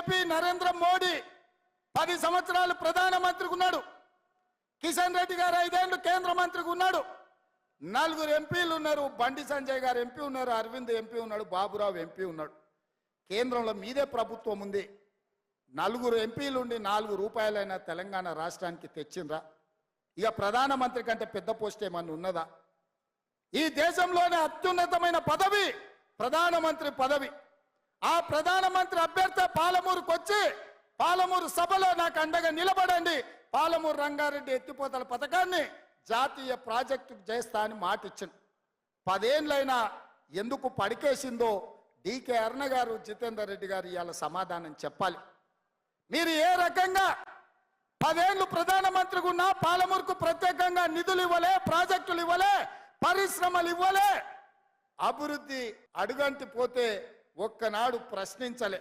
BJP Narendra Modi 10 సంవత్సరాలు ప్రధానమంత్రిగా ఉన్నాడు. కిషన్ రెడ్డి గారు 5 ఏళ్లు కేంద్ర మంత్రిగా ఉన్నాడు. 4 ఎంపీలు ఉన్నారు. బండి సంజయ్ గారు ఎంపీ ఉన్నారు, అరవింద్ ఎంపీ ఉన్నాడు, బాబురావు ఎంపీ ఉన్నాడు. కేంద్రంలో మీదే ప్రభుత్వం ఉంది. 4 ఎంపీలు ఉండి 4 రూపాయలైనా తెలంగాణ రాష్ట్రానికి తెచ్చిండ్రా? ఇక ప్రధానమంత్రి కంటే పెద్ద పోస్ట్ ఏమన్నా ఉన్నదా? ఈ దేశంలోనే అత్యున్నతమైన పదవి ప్రధానమంత్రి పదవి. ఆ ప్రధానమంత్రి అభ్యర్థి పాలమూరుకు వచ్చి పాలమూరు సభలో నాకు అండగా నిలబడండి, పాలమూరు రంగారెడ్డి ఎత్తిపోతల పథకాన్ని జాతీయ ప్రాజెక్టు చేస్తా అని మాట ఇచ్చింది. 10 ఏళ్ళైనా ఎందుకు పడికేసిందో డికే అరుణ గారు, జితేందర్ రెడ్డి గారు ఇవాళ సమాధానం చెప్పాలి. మీరు ఏ రకంగా 10 ఏళ్ళు ప్రధానమంత్రిగా ఉన్నా పాలమూరుకు ప్రత్యేకంగా నిధులు ఇవ్వలే, ప్రాజెక్టులు ఇవ్వలే, పరిశ్రమలు ఇవ్వలే, అభివృద్ధి అడుగంటి పోతే ఒక్కనాడు ప్రశ్నించలే.